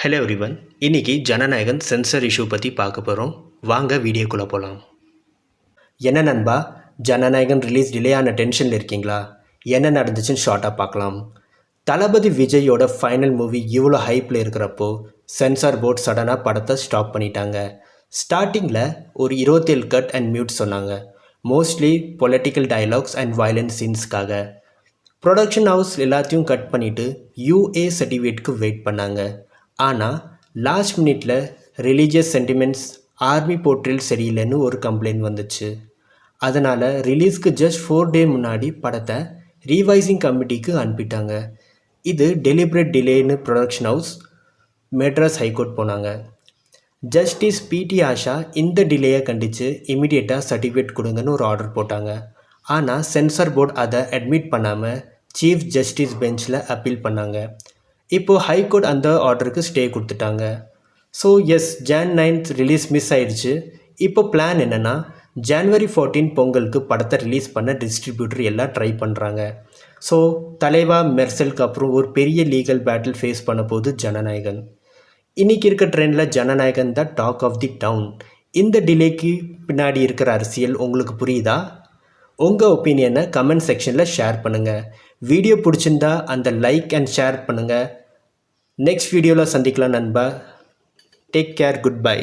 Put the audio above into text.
Hello everyone. இன்னைக்கு Jananayagan sensor issue பற்றி பார்க்க போகிறோம். வாங்க வீடியோக்குள்ளே போகலாம். என்ன நண்பா, ஜனநாயகன் ரிலீஸ் டிலே ஆன டென்ஷனில் இருக்கீங்களா? என்ன நடந்துச்சுன்னு ஷார்ட்டாக பார்க்கலாம். தளபதி விஜயோட ஃபைனல் மூவி இவ்வளோ ஹைப்பில் இருக்கிறப்போ சென்சார் போர்ட் சடனாக படத்தை ஸ்டாப் பண்ணிட்டாங்க. ஸ்டார்டிங்கில் ஒரு 27 கட் அண்ட் மியூட் சொன்னாங்க. Mostly political dialogues and violence சீன்ஸ்க்காக. ப்ரொடக்ஷன் ஹவுஸ் எல்லாத்தையும் கட் பண்ணிவிட்டு UA சர்டிஃபிகேட்டுக்கு வெயிட் பண்ணாங்க. ஆனால் லாஸ்ட் மினிட்ல ரிலீஜியஸ் சென்டிமெண்ட்ஸ், ஆர்மி போர்ட்ரேல் சரியில்லைன்னு ஒரு கம்ப்ளைண்ட் வந்துச்சு. அதனால் ரிலீஸ்க்கு ஜஸ்ட் 4 டே முன்னாடி படத்தை ரீவைசிங் கமிட்டிக்கு அனுப்பிட்டாங்க. இது டெலிபரேட் டிலேன்னு ப்ரொடக்ஷன் ஹவுஸ் மெட்ராஸ் ஹைகோர்ட் போனாங்க. ஜஸ்டிஸ் PT ஆஷா இந்த டிலேயை கண்டித்து இமிடியேட்டாக சர்டிஃபிகேட் கொடுங்கன்னு ஒரு ஆர்டர் போட்டாங்க. ஆனால் சென்சார் போர்டு அதை அட்மிட் பண்ணாமல் சீஃப் ஜஸ்டிஸ் பெஞ்சில் அப்பீல் பண்ணாங்க. இப்போது ஹைகோர்ட் அந்த ஆர்டருக்கு ஸ்டே கொடுத்துட்டாங்க. So yes, Jan 9 release miss ஆயிடுச்சு. இப்போ பிளான் என்னென்னா January 14 பொங்கலுக்கு படத்தை ரிலீஸ் பண்ண டிஸ்ட்ரிபியூட்டர் எல்லாம் ட்ரை பண்ணுறாங்க. ஸோ தலைவா மெர்சலுக்கு அப்புறம் ஒரு பெரிய லீகல் பேட்டில் ஃபேஸ் பண்ண போது ஜனநாயகன். இன்றைக்கி இருக்க ட்ரெண்டில் ஜனநாயகன் தான் டாக் ஆஃப் தி டவுன். இந்த டிலேக்கு பின்னாடி இருக்கிற அரசியல் உங்களுக்கு புரியுதா? உங்கள் ஒப்பீனியனை கமெண்ட் செக்ஷனில் ஷேர் பண்ணுங்கள். வீடியோ பிடிச்சிருந்தா அந்த லைக் அண்ட் ஷேர் பண்ணுங்கள். நெக்ஸ்ட் வீடியோவில் சந்திக்கலாம் நண்பா. Take care, good bye.